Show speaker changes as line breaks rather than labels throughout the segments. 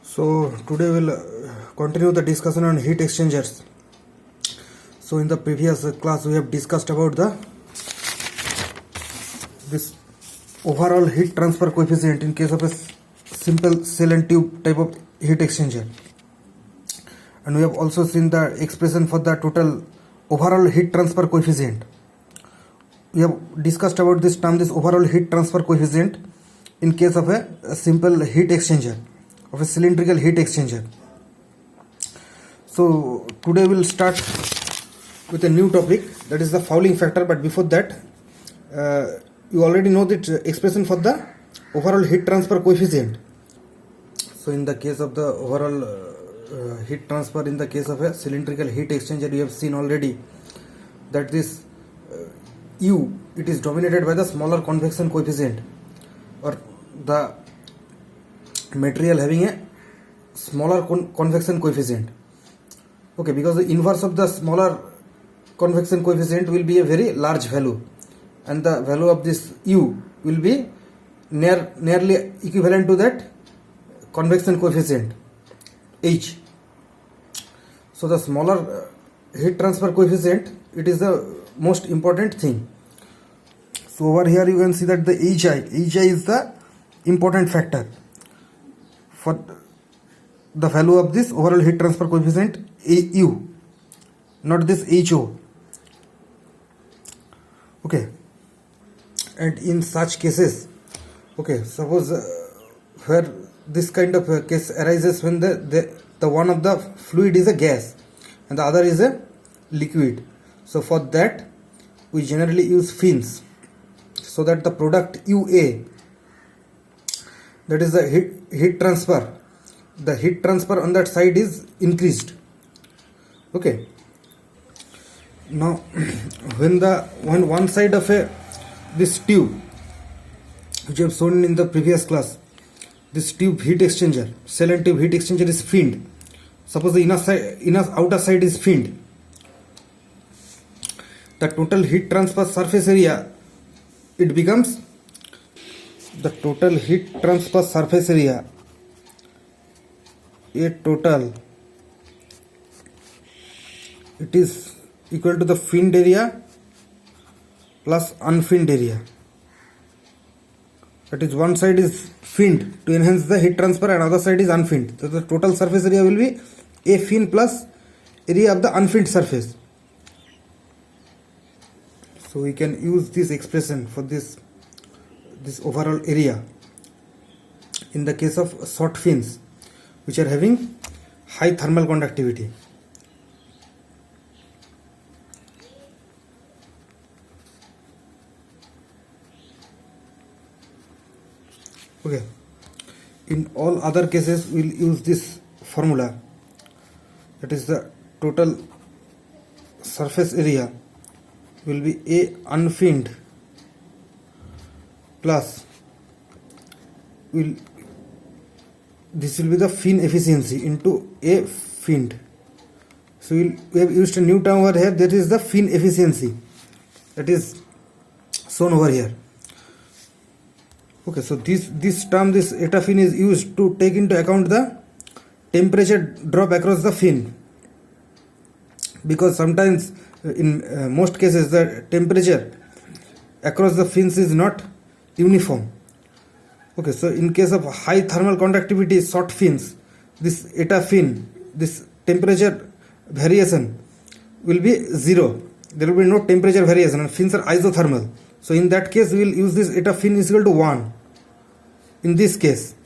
So today we'll continue the discussion on heat exchangers. So in the previous class we have discussed about this overall heat transfer coefficient in case of a simple cell and tube type of heat exchanger, and we have also seen the expression for the total overall heat transfer coefficient. We have discussed about this term, this overall heat transfer coefficient in case of a simple heat exchanger, of a cylindrical heat exchanger. So today we'll start with a new topic, that is the fouling factor. But before that, you already know that expression for the overall heat transfer coefficient. So in the case of the overall heat transfer in the case of a cylindrical heat exchanger, you have seen already that this U, it is dominated by the smaller convection coefficient, or the material having a smaller convection coefficient. Okay, because the inverse of the smaller convection coefficient will be a very large value, and the value of this U will be nearly equivalent to that convection coefficient H. So the smaller heat transfer coefficient, it is the most important thing. So over here you can see that the HI is the important factor for the value of this overall heat transfer coefficient U, not this HO. Okay, and in such cases, okay, suppose where this kind of case arises when the one of the fluid is a gas and the other is a liquid. So for that we generally use fins, so that the product UA, that is the heat transfer, the heat transfer on that side is increased. Okay, now when one side of this tube, which I have shown in the previous class, this tube heat exchanger, cell and tube heat exchanger is finned. Suppose the outer side is finned, the total heat transfer surface area, it becomes the total heat transfer surface area, a total, it is equal to the finned area plus unfinned area. That is, one side is finned to enhance the heat transfer and other side is unfinned. So the total surface area will be A fin plus area of the unfinned surface. So we can use this expression for this overall area in the case of short fins which are having high thermal conductivity. Okay, in all other cases we'll use this formula, that is the total surface area will be A unfinned plus this will be the fin efficiency into A finned. So we have used a new term over here, that is the fin efficiency, that is shown over here. Okay, so this term, this eta fin, is used to take into account the temperature drop across the fin, because sometimes in most cases the temperature across the fins is not uniform. Okay, so in case of high thermal conductivity short fins, this eta fin, this temperature variation will be 0. There will be no temperature variation and fins are isothermal. So in that case we will use this eta fin is equal to 1. In this case,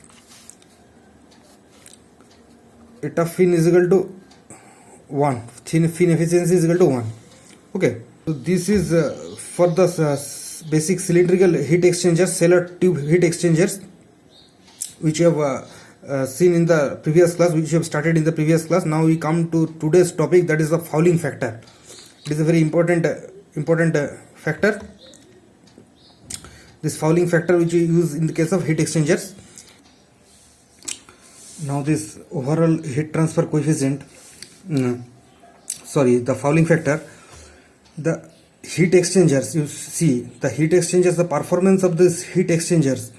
eta fin is equal to 1, fin efficiency is equal to 1. Okay, so this is for the basic cylindrical heat exchangers, cell or tube heat exchangers, which you have seen in the previous class, which you have started in the previous class. Now we come to today's topic, that is the fouling factor. It is a very important factor, this fouling factor which we use in the case of heat exchangers. Now this overall heat transfer coefficient, the fouling factor, the heat exchangers, you see the heat exchangers, the performance of these heat exchangers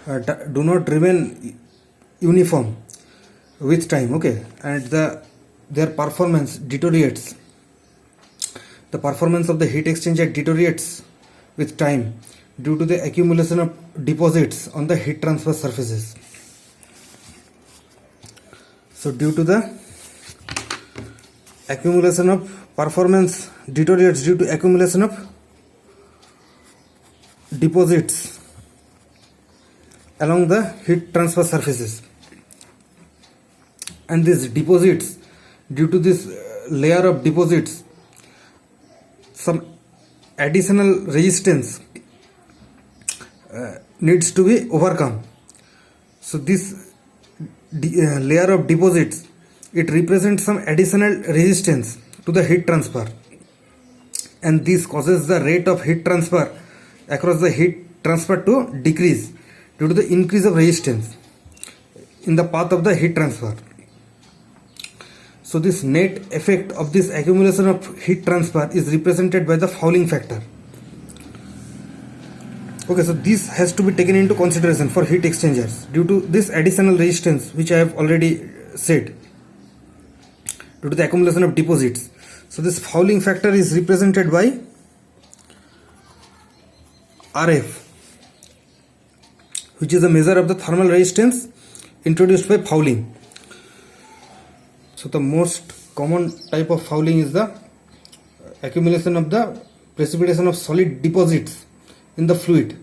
do not remain uniform with time, okay, and their performance deteriorates. The performance of the heat exchanger deteriorates with time due to the accumulation of deposits on the heat transfer surfaces. So due to the accumulation of performance deteriorates due to accumulation of deposits along the heat transfer surfaces, and these deposits, due to this layer of deposits, some additional resistance needs to be overcome. So this layer of deposits, it represents some additional resistance to the heat transfer, and this causes the rate of heat transfer across the heat transfer to decrease due to the increase of resistance in the path of the heat transfer. So this net effect of this accumulation of heat transfer is represented by the fouling factor. Okay, so this has to be taken into consideration for heat exchangers due to this additional resistance which I have already said, due to the accumulation of deposits. So this fouling factor is represented by RF, which is a measure of the thermal resistance introduced by fouling. So the most common type of fouling is the accumulation of the precipitation of solid deposits in the fluid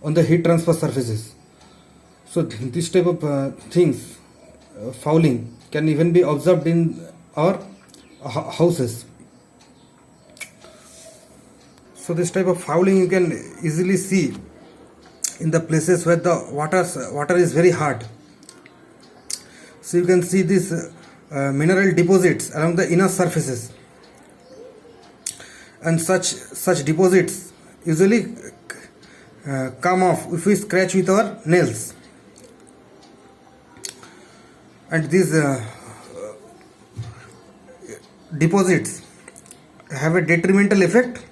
on the heat transfer surfaces. So this type of things, fouling, can even be observed in our houses. So this type of fouling you can easily see in the places where the water is very hard. So you can see these mineral deposits along the inner surfaces, and such deposits usually come off if we scratch with our nails, and these deposits have a detrimental effect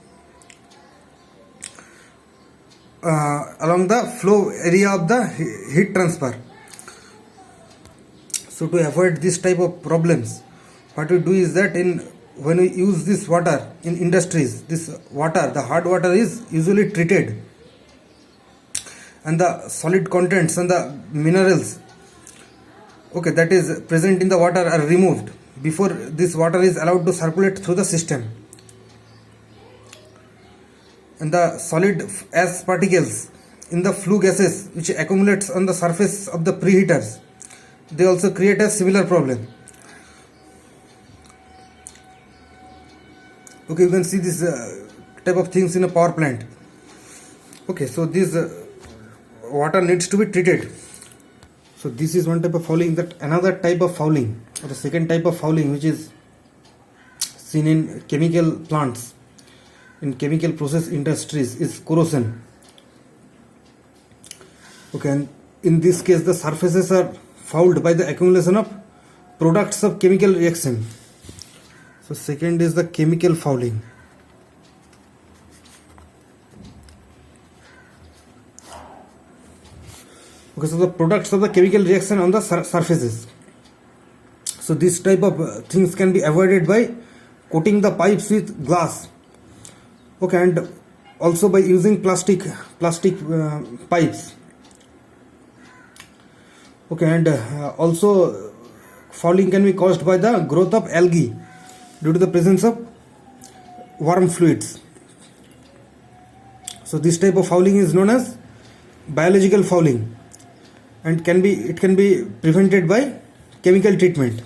along the flow area of the heat transfer. So to avoid this type of problems, what we do is that when we use this water in industries, this water, the hard water, is usually treated, and the solid contents and the minerals, okay, that is present in the water are removed before this water is allowed to circulate through the system. And the solid ash particles in the flue gases which accumulates on the surface of the preheaters, they also create a similar problem. Okay, you can see this type of things in a power plant. Okay, so this water needs to be treated. So this is one type of fouling. That another type of fouling, or the second type of fouling, which is seen in chemical plants, in chemical process industries, is corrosion. Okay, and in this case the surfaces are fouled by the accumulation of products of chemical reaction. So second is the chemical fouling. Okay, so the products of the chemical reaction on the surfaces. So this type of things can be avoided by coating the pipes with glass. Okay, and also by using plastic pipes. Okay, and also fouling can be caused by the growth of algae due to the presence of warm fluids. So this type of fouling is known as biological fouling, and it can be prevented by chemical treatment.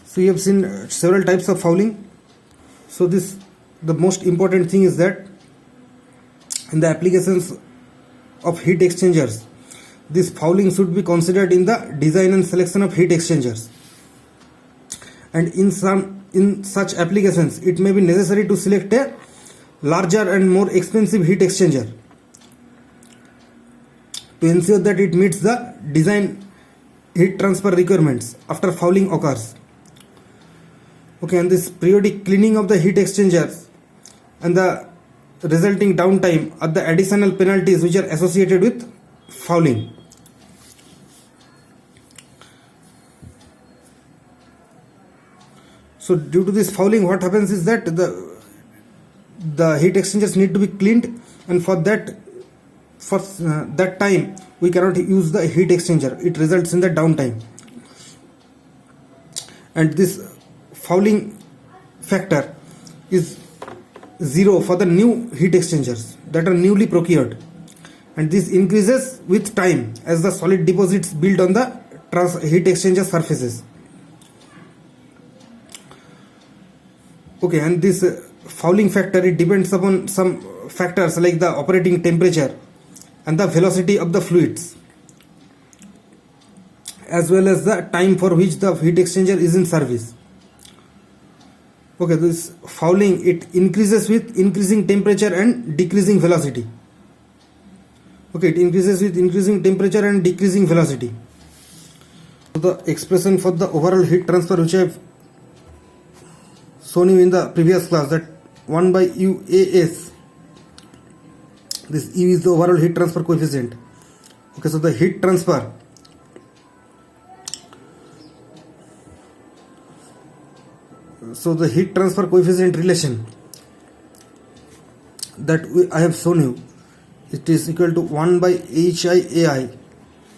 So you have seen several types of fouling. So the most important thing is that in the applications of heat exchangers, this fouling should be considered in the design and selection of heat exchangers. And in such applications, it may be necessary to select a larger and more expensive heat exchanger to ensure that it meets the design heat transfer requirements after fouling occurs. Okay, and this periodic cleaning of the heat exchangers and the resulting downtime are the additional penalties which are associated with fouling. So due to this fouling, what happens is that the heat exchangers need to be cleaned, and for that time we cannot use the heat exchanger. It results in the downtime, and this fouling factor is 0 for the new heat exchangers that are newly procured, and this increases with time as the solid deposits build on the heat exchanger surfaces. Okay, and this fouling factor, it depends upon some factors like the operating temperature and the velocity of the fluids, as well as the time for which the heat exchanger is in service. Okay, this fouling, it increases with increasing temperature and decreasing velocity. Okay, it increases with increasing temperature and decreasing velocity. So the expression for the overall heat transfer which I have shown you in the previous class, that 1 by UAS, this U is the overall heat transfer coefficient. Okay, so the heat transfer, so the heat transfer coefficient relation that I have shown you, it is equal to 1 by HIAI.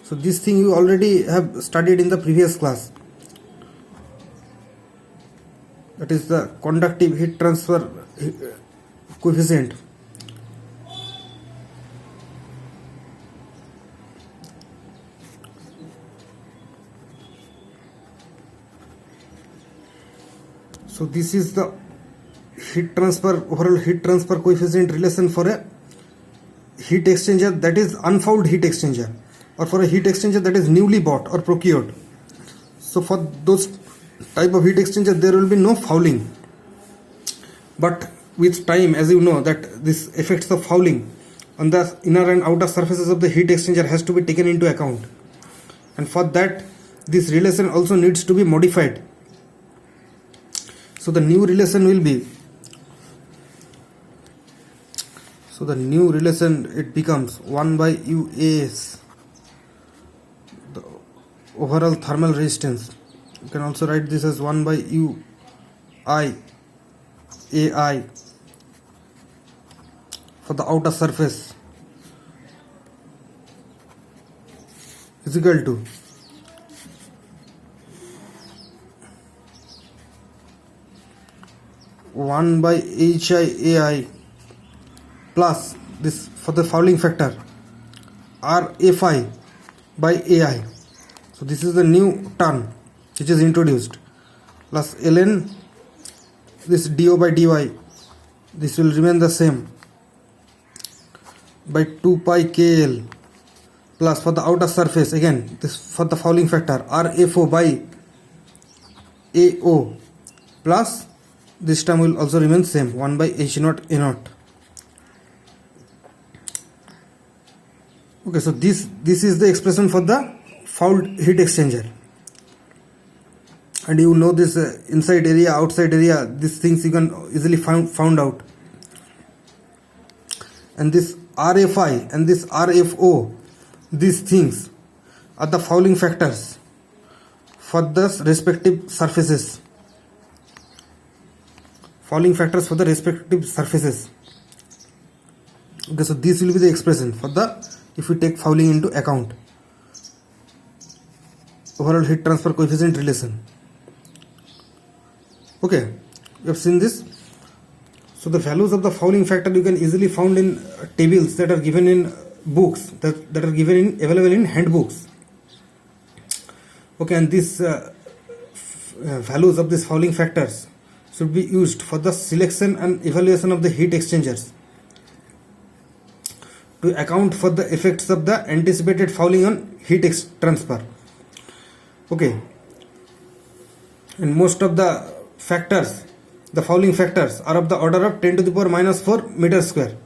So this thing you already have studied in the previous class. That is the conductive heat transfer coefficient. So this is the overall heat transfer coefficient relation for a heat exchanger that is unfouled heat exchanger, or for a heat exchanger that is newly bought or procured. So for those type of heat exchanger there will be no fouling, but with time, as you know, that this effects of fouling on the inner and outer surfaces of the heat exchanger has to be taken into account, and for that this relation also needs to be modified. So the new relation will be, so the new relation, it becomes 1 by UAS, the overall thermal resistance. You can also write this as 1 by UI AI for the outer surface is equal to one by HIAI plus this for the fouling factor RFI by AI. So this is the new term which is introduced, plus ln this do by dy, this will remain the same, by 2 pi kl, plus for the outer surface again this for the fouling factor RFO by AO, plus this term will also remain same, 1 by H0 A0. Okay, so this is the expression for the fouled heat exchanger, and you know this inside area, outside area, these things you can easily found out. And this RFI and this RFO, these things are the fouling factors for the respective surfaces. Fouling factors for the respective surfaces. Okay, so this will be the expression for the, if we take fouling into account, overall heat transfer coefficient relation. Okay, you have seen this. So the values of the fouling factor you can easily found in tables that are given in books, that are given available in handbooks. Okay, and these values of these fouling factors should be used for the selection and evaluation of the heat exchangers to account for the effects of the anticipated fouling on heat transfer. Okay, and most of the factors, the fouling factors, are of the order of 10 to the power minus 4 meters square.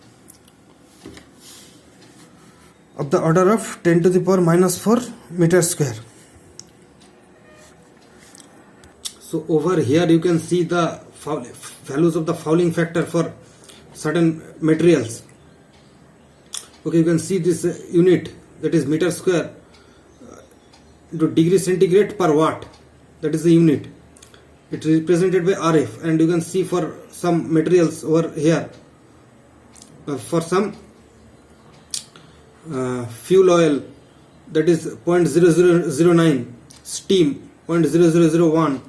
Of the order of 10 to the power minus 4 meters square. So over here you can see the values of the fouling factor for certain materials. Okay, you can see this unit, that is meter square into degree centigrade per watt, that is the unit. It is represented by RF, and you can see for some materials over here, for some fuel oil, that is 0.0009, steam 0.0001,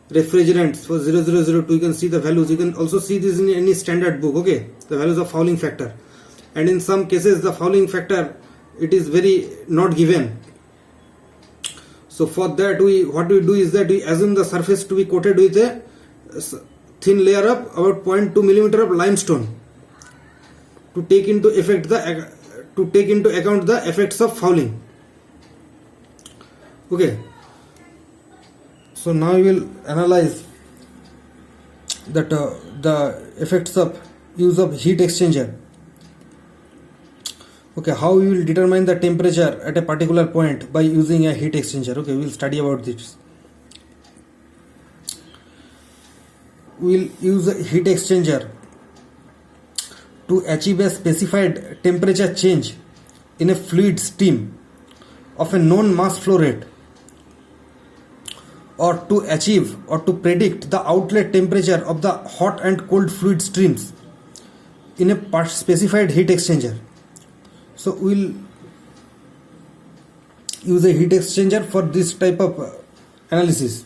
refrigerants for 0002. You can see the values. You can also see this in any standard book, okay, the values of fouling factor. And in some cases the fouling factor, it is very not given. So for that, what we do is that we assume the surface to be coated with a thin layer of about 0.2 millimeter of limestone to take into account the effects of fouling. Okay. So now we will analyze that the effects of use of heat exchanger. Okay, how we will determine the temperature at a particular point by using a heat exchanger. Okay, we will study about this. We will use a heat exchanger to achieve a specified temperature change in a fluid stream of a known mass flow rate, or to achieve or to predict the outlet temperature of the hot and cold fluid streams in a specified heat exchanger. So we will use a heat exchanger for this type of analysis,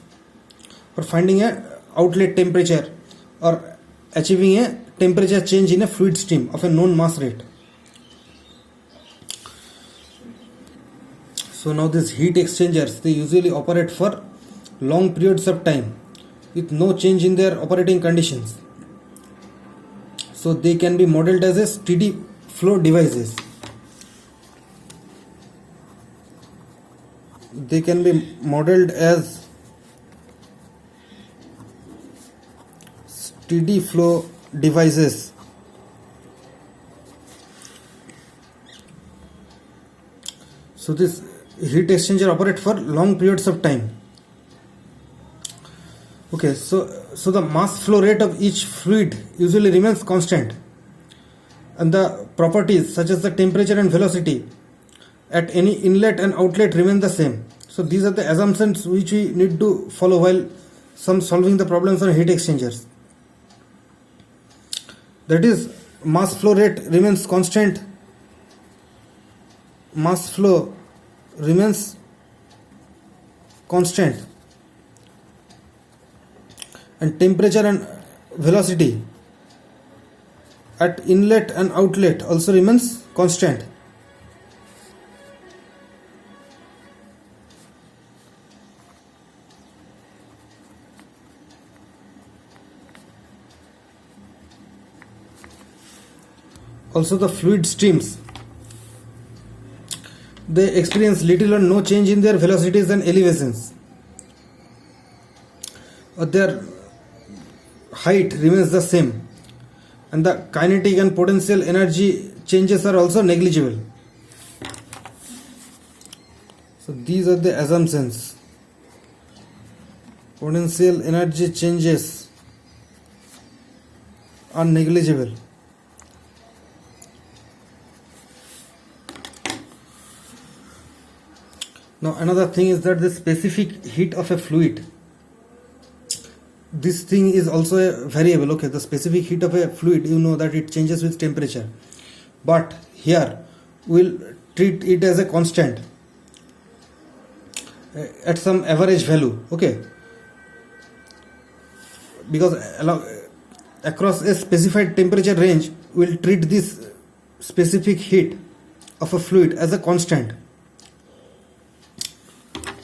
for finding a outlet temperature or achieving a temperature change in a fluid stream of a known mass rate. So now these heat exchangers, they usually operate for long periods of time with no change in their operating conditions. So they can be modeled as a steady flow devices. They can be modeled as steady flow devices. So this heat exchanger operate for long periods of time. Okay, so the mass flow rate of each fluid usually remains constant, and the properties such as the temperature and velocity at any inlet and outlet remain the same. So these are the assumptions which we need to follow while solving the problems on heat exchangers. That is, mass flow rate remains constant, mass flow remains constant, and temperature and velocity at inlet and outlet also remains constant. Also, the fluid streams, they experience little or no change in their velocities and elevations. Their height remains the same, and the kinetic and potential energy changes are also negligible. So these are the assumptions. Potential energy changes are negligible. Now another thing is that the specific heat of a fluid, this thing is also a variable. Okay, the specific heat of a fluid, you know that it changes with temperature, but here we'll treat it as a constant at some average value. Okay, because across a specified temperature range, we'll treat this specific heat of a fluid as a constant.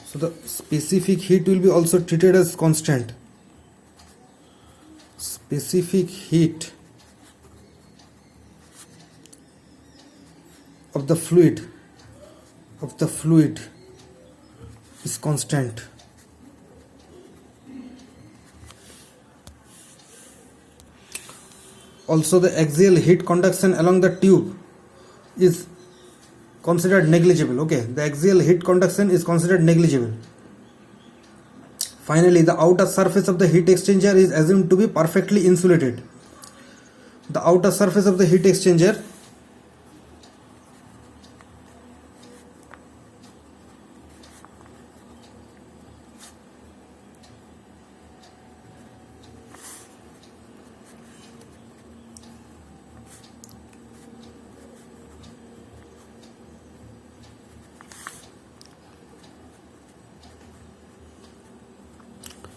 So the specific heat will be also treated as constant. Specific heat of the fluid is constant. Also, the axial heat conduction along the tube is considered negligible. Okay, the axial heat conduction is considered negligible. Finally, the outer surface of the heat exchanger is assumed to be perfectly insulated. The outer surface of the heat exchanger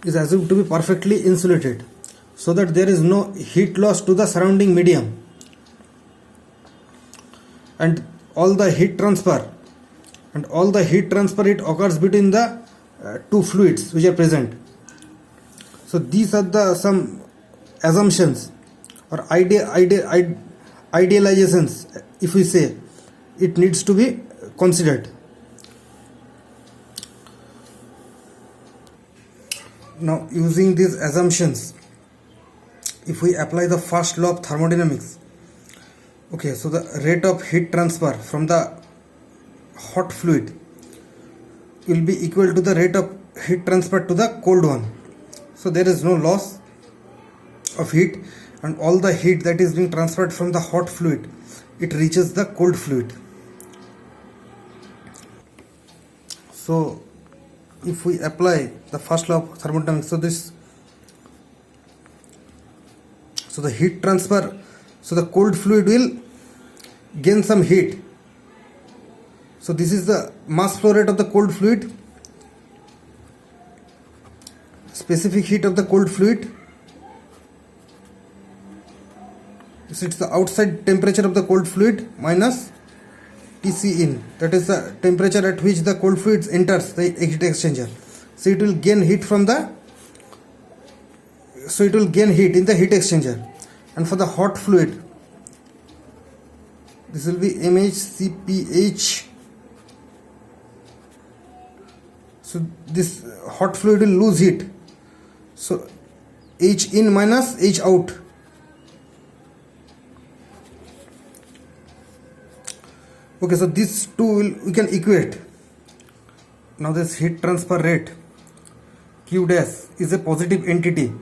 is assumed to be perfectly insulated so that there is no heat loss to the surrounding medium, and all the heat transfer it occurs between the two fluids which are present. So these are the some assumptions or idealizations, if we say, it needs to be considered. Now, using these assumptions, if we apply the first law of thermodynamics, okay, so the rate of heat transfer from the hot fluid will be equal to the rate of heat transfer to the cold one. So there is no loss of heat, and all the heat that is being transferred from the hot fluid, it reaches the cold fluid. So if we apply the first law of thermodynamics, so the heat transfer, so the cold fluid will gain some heat. So this is the mass flow rate of the cold fluid, specific heat of the cold fluid. So it's the outside temperature of the cold fluid minus Tc in, that is the temperature at which the cold fluid enters the heat exchanger. So it will gain heat in the heat exchanger. And for the hot fluid, this will be MHCpH. So this hot fluid will lose heat. So H in minus H out. Okay, so these two we can equate. Now this heat transfer rate Q dash is a positive entity,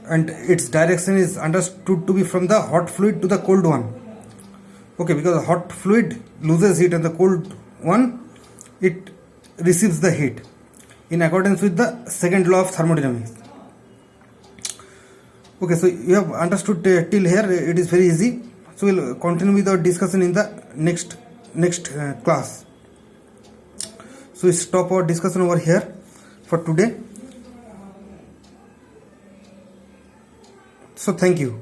and its direction is understood to be from the hot fluid to the cold one. Okay, because the hot fluid loses heat and the cold one, it receives the heat in accordance with the second law of thermodynamics. Okay, so you have understood till here. It is very easy. So we'll continue with our discussion in the next class. So we stop our discussion over here for today. So thank you.